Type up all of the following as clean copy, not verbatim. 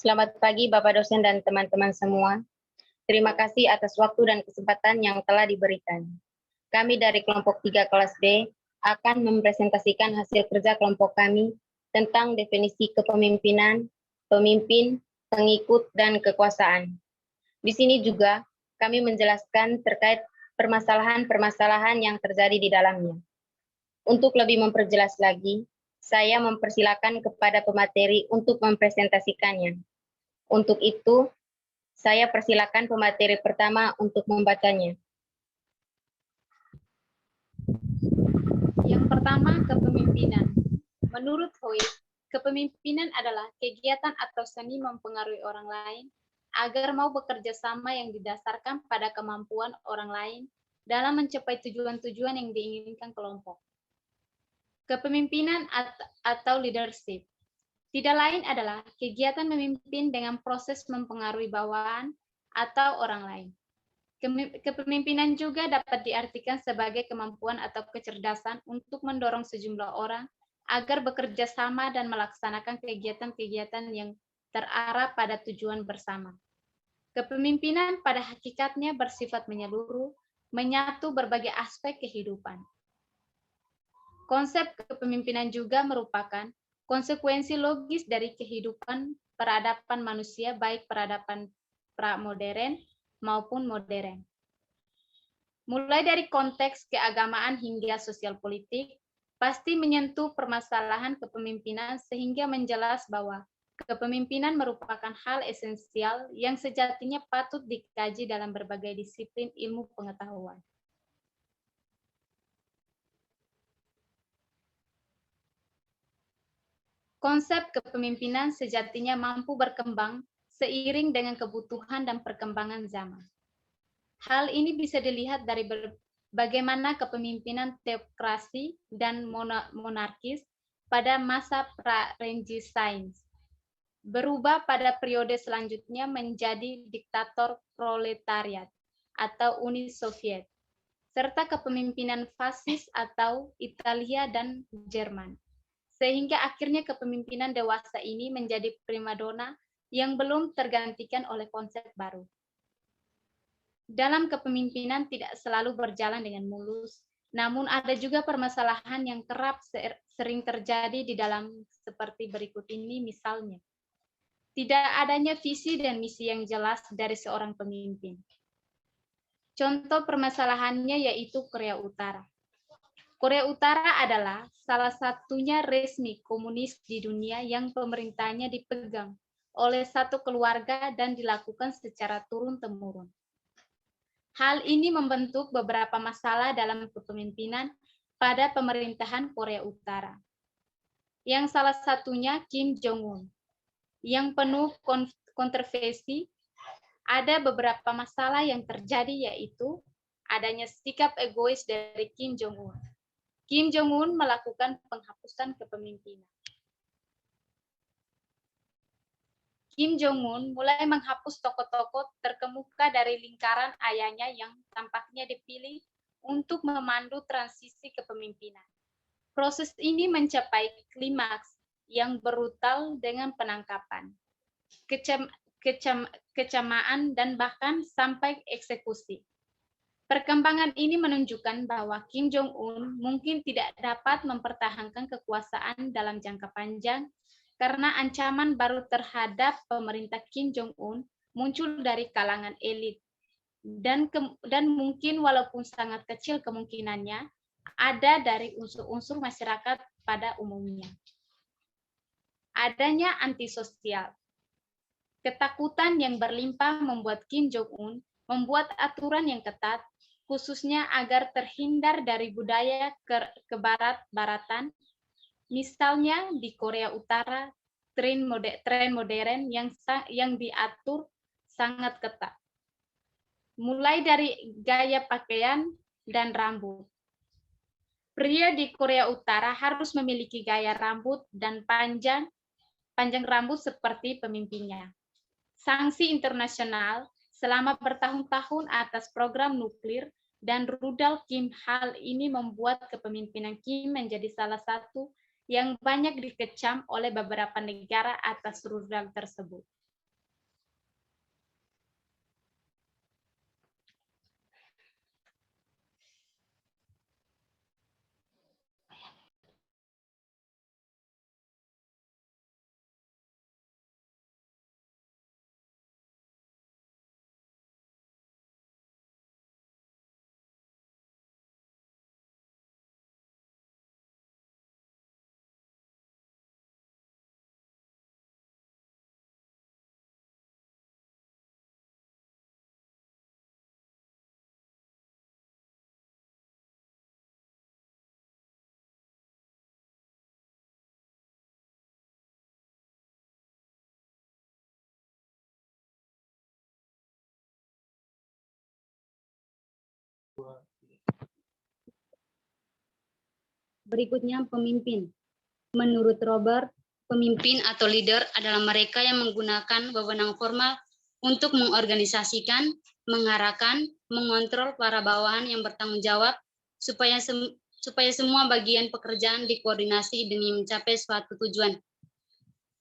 Selamat pagi Bapak dosen dan teman-teman semua. Terima kasih atas waktu dan kesempatan yang telah diberikan. Kami dari kelompok 3 kelas B akan mempresentasikan hasil kerja kelompok kami tentang definisi kepemimpinan, pemimpin, pengikut, dan kekuasaan. Di sini juga kami menjelaskan terkait permasalahan-permasalahan yang terjadi di dalamnya. Untuk lebih memperjelas lagi, saya mempersilakan kepada pemateri untuk mempresentasikannya. Untuk itu, saya persilakan pemateri pertama untuk membacanya. Yang pertama, kepemimpinan. Menurut Hoyt, kepemimpinan adalah kegiatan atau seni mempengaruhi orang lain agar mau bekerja sama yang didasarkan pada kemampuan orang lain dalam mencapai tujuan-tujuan yang diinginkan kelompok. Kepemimpinan atau leadership tidak lain adalah kegiatan memimpin dengan proses mempengaruhi bawahan atau orang lain. Kepemimpinan juga dapat diartikan sebagai kemampuan atau kecerdasan untuk mendorong sejumlah orang agar bekerja sama dan melaksanakan kegiatan-kegiatan yang terarah pada tujuan bersama. Kepemimpinan pada hakikatnya bersifat menyeluruh, menyatu berbagai aspek kehidupan. Konsep kepemimpinan juga merupakan konsekuensi logis dari kehidupan peradaban manusia, baik peradaban pra-modern maupun modern. Mulai dari konteks keagamaan hingga sosial politik, pasti menyentuh permasalahan kepemimpinan sehingga menjelas bahwa kepemimpinan merupakan hal esensial yang sejatinya patut dikaji dalam berbagai disiplin ilmu pengetahuan. Konsep kepemimpinan sejatinya mampu berkembang seiring dengan kebutuhan dan perkembangan zaman. Hal ini bisa dilihat dari bagaimana kepemimpinan teokrasi dan monarkis pada masa pra-Renaissance berubah pada periode selanjutnya menjadi diktator proletariat atau Uni Soviet, serta kepemimpinan fasis atau Italia dan Jerman. Sehingga akhirnya kepemimpinan dewasa ini menjadi primadona yang belum tergantikan oleh konsep baru. Dalam kepemimpinan tidak selalu berjalan dengan mulus, namun ada juga permasalahan yang kerap sering terjadi di dalam seperti berikut ini misalnya. Tidak adanya visi dan misi yang jelas dari seorang pemimpin. Contoh permasalahannya yaitu Korea Utara. Korea Utara adalah salah satunya resmi komunis di dunia yang pemerintahnya dipegang oleh satu keluarga dan dilakukan secara turun-temurun. Hal ini membentuk beberapa masalah dalam kepemimpinan pada pemerintahan Korea Utara. Yang salah satunya Kim Jong-un, yang penuh kontroversi. Ada beberapa masalah yang terjadi yaitu adanya sikap egois dari Kim Jong-un. Kim Jong-un melakukan penghapusan kepemimpinan. Kim Jong-un mulai menghapus tokoh-tokoh terkemuka dari lingkaran ayahnya yang tampaknya dipilih untuk memandu transisi kepemimpinan. Proses ini mencapai klimaks yang brutal dengan penangkapan, kecamaan, dan bahkan sampai eksekusi. Perkembangan ini menunjukkan bahwa Kim Jong-un mungkin tidak dapat mempertahankan kekuasaan dalam jangka panjang karena ancaman baru terhadap pemerintah Kim Jong-un muncul dari kalangan elit dan mungkin walaupun sangat kecil kemungkinannya ada dari unsur-unsur masyarakat pada umumnya. Adanya antisosial. Ketakutan yang berlimpah membuat Kim Jong-un membuat aturan yang ketat khususnya agar terhindar dari budaya kebarat-baratan, misalnya di Korea Utara, tren modern yang diatur sangat ketat. Mulai dari gaya pakaian dan rambut. Pria di Korea Utara harus memiliki gaya rambut dan panjang rambut seperti pemimpinnya. Sanksi internasional selama bertahun-tahun atas program nuklir dan rudal Kim, hal ini membuat kepemimpinan Kim menjadi salah satu yang banyak dikecam oleh beberapa negara atas rudal tersebut. Berikutnya pemimpin. Menurut Robert, pemimpin atau leader adalah mereka yang menggunakan wewenang formal untuk mengorganisasikan, mengarahkan, mengontrol para bawahan yang bertanggung jawab supaya semua bagian pekerjaan dikoordinasi demi mencapai suatu tujuan.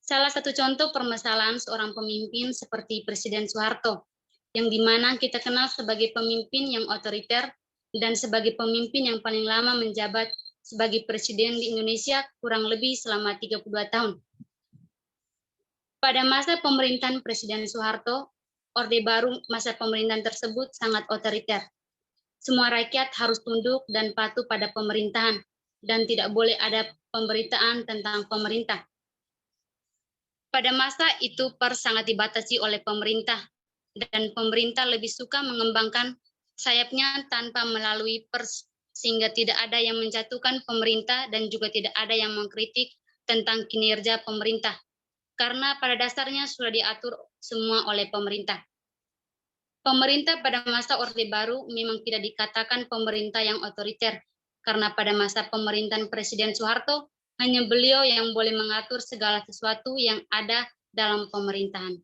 Salah satu contoh permasalahan seorang pemimpin seperti Presiden Soeharto, yang dimana kita kenal sebagai pemimpin yang otoriter dan sebagai pemimpin yang paling lama menjabat sebagai presiden di Indonesia kurang lebih selama 32 tahun. Pada masa pemerintahan Presiden Soeharto, Orde Baru masa pemerintahan tersebut sangat otoriter. Semua rakyat harus tunduk dan patuh pada pemerintahan dan tidak boleh ada pemberitaan tentang pemerintah. Pada masa itu pers sangat dibatasi oleh pemerintah dan pemerintah lebih suka mengembangkan sayapnya tanpa melalui pers sehingga tidak ada yang menjatuhkan pemerintah dan juga tidak ada yang mengkritik tentang kinerja pemerintah. Karena pada dasarnya sudah diatur semua oleh pemerintah. Pemerintah pada masa Orde Baru memang tidak dikatakan pemerintah yang otoriter, karena pada masa pemerintahan Presiden Soeharto, hanya beliau yang boleh mengatur segala sesuatu yang ada dalam pemerintahan.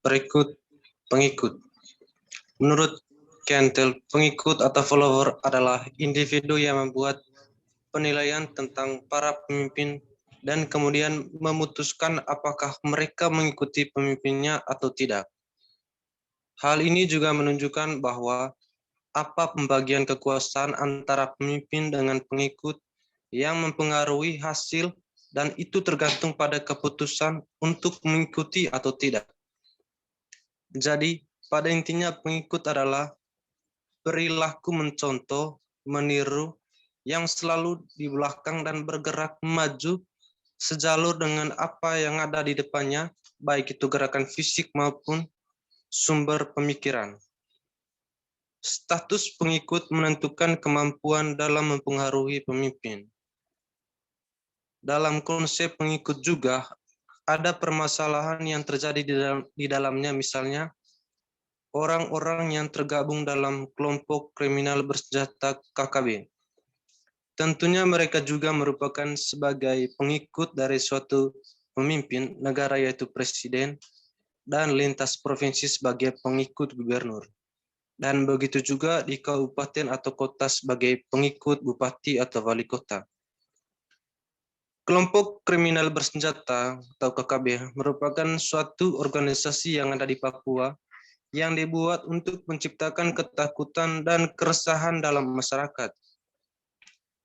Berikut pengikut. Menurut Kentel, pengikut atau follower adalah individu yang membuat penilaian tentang para pemimpin dan kemudian memutuskan apakah mereka mengikuti pemimpinnya atau tidak. Hal ini juga menunjukkan bahwa apa pembagian kekuasaan antara pemimpin dengan pengikut yang mempengaruhi hasil dan itu tergantung pada keputusan untuk mengikuti atau tidak. Jadi, pada intinya pengikut adalah perilaku mencontoh, meniru, yang selalu di belakang dan bergerak maju sejalur dengan apa yang ada di depannya, baik itu gerakan fisik maupun sumber pemikiran. Status pengikut menentukan kemampuan dalam mempengaruhi pemimpin. Dalam konsep pengikut juga ada permasalahan yang terjadi di dalamnya, misalnya orang-orang yang tergabung dalam kelompok kriminal bersenjata KKB. Tentunya mereka juga merupakan sebagai pengikut dari suatu pemimpin negara yaitu presiden dan lintas provinsi sebagai pengikut gubernur. Dan begitu juga di kabupaten atau kota sebagai pengikut bupati atau wali kota. Kelompok kriminal bersenjata atau KKB merupakan suatu organisasi yang ada di Papua yang dibuat untuk menciptakan ketakutan dan keresahan dalam masyarakat.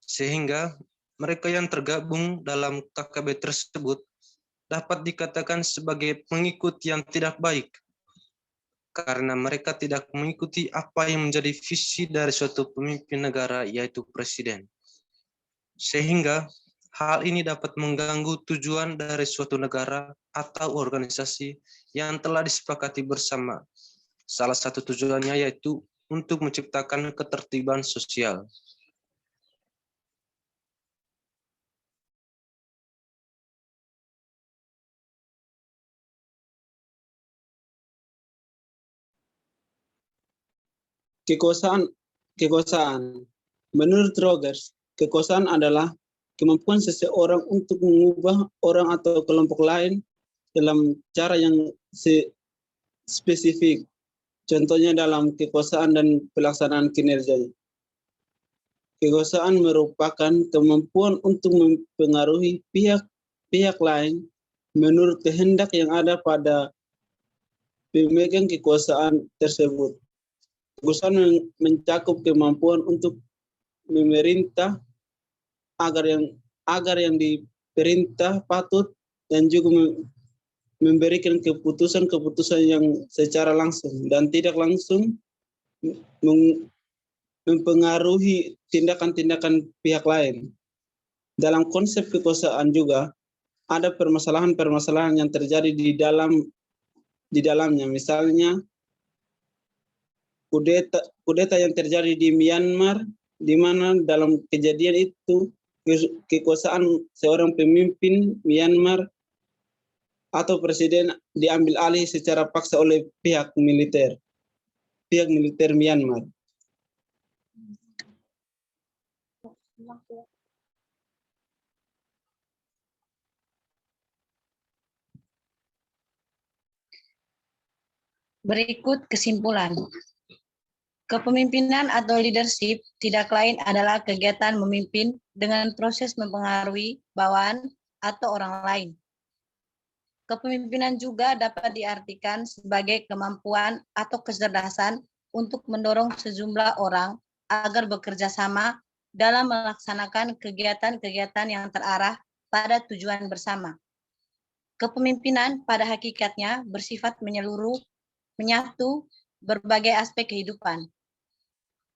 Sehingga mereka yang tergabung dalam KKB tersebut dapat dikatakan sebagai pengikut yang tidak baik, karena mereka tidak mengikuti apa yang menjadi visi dari suatu pemimpin negara, yaitu presiden. Sehingga hal ini dapat mengganggu tujuan dari suatu negara atau organisasi yang telah disepakati bersama. Salah satu tujuannya yaitu untuk menciptakan ketertiban sosial. Kekuasaan. Menurut Rogers, kekuasaan adalah kemampuan seseorang untuk mengubah orang atau kelompok lain dalam cara yang spesifik. Contohnya dalam kekuasaan dan pelaksanaan kinerja. Kekuasaan merupakan kemampuan untuk mempengaruhi pihak lain menurut kehendak yang ada pada pemegang kekuasaan tersebut. Kekuasaan mencakup kemampuan untuk memerintah agar yang diperintah patuh dan juga memberikan keputusan-keputusan yang secara langsung dan tidak langsung mempengaruhi tindakan-tindakan pihak lain. Dalam konsep kekuasaan juga ada permasalahan-permasalahan yang terjadi di dalamnya. Misalnya kudeta yang terjadi di Myanmar, di mana dalam kejadian itu kekuasaan seorang pemimpin Myanmar atau presiden diambil alih secara paksa oleh pihak militer Myanmar. Berikut kesimpulan. Kepemimpinan atau leadership tidak lain adalah kegiatan memimpin dengan proses mempengaruhi bawahan atau orang lain. Kepemimpinan juga dapat diartikan sebagai kemampuan atau kecerdasan untuk mendorong sejumlah orang agar bekerja sama dalam melaksanakan kegiatan-kegiatan yang terarah pada tujuan bersama. Kepemimpinan pada hakikatnya bersifat menyeluruh, menyatu berbagai aspek kehidupan.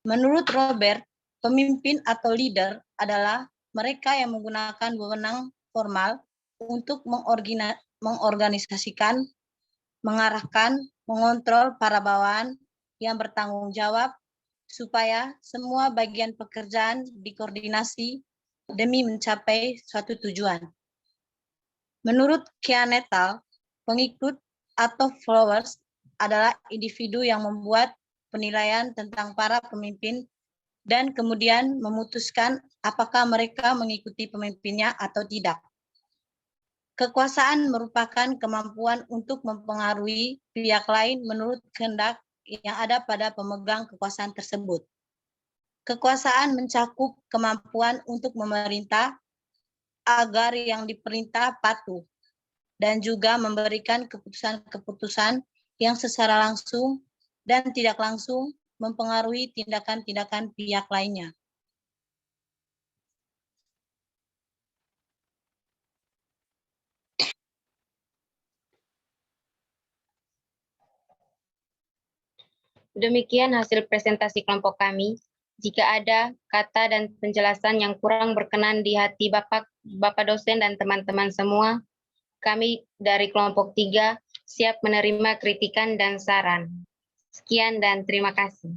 Menurut Robert, pemimpin atau leader adalah mereka yang menggunakan wewenang formal untuk mengorganisasikan, mengarahkan, mengontrol para bawahan yang bertanggung jawab supaya semua bagian pekerjaan dikoordinasi demi mencapai suatu tujuan. Menurut Keane et al., pengikut atau followers adalah individu yang membuat penilaian tentang para pemimpin dan kemudian memutuskan apakah mereka mengikuti pemimpinnya atau tidak. Kekuasaan merupakan kemampuan untuk mempengaruhi pihak lain menurut kehendak yang ada pada pemegang kekuasaan tersebut. Kekuasaan mencakup kemampuan untuk memerintah agar yang diperintah patuh dan juga memberikan keputusan-keputusan yang secara langsung dan tidak langsung mempengaruhi tindakan-tindakan pihak lainnya. Demikian hasil presentasi kelompok kami. Jika ada kata dan penjelasan yang kurang berkenan di hati Bapak dosen dan teman-teman semua, kami dari kelompok 3 siap menerima kritikan dan saran. Sekian dan terima kasih.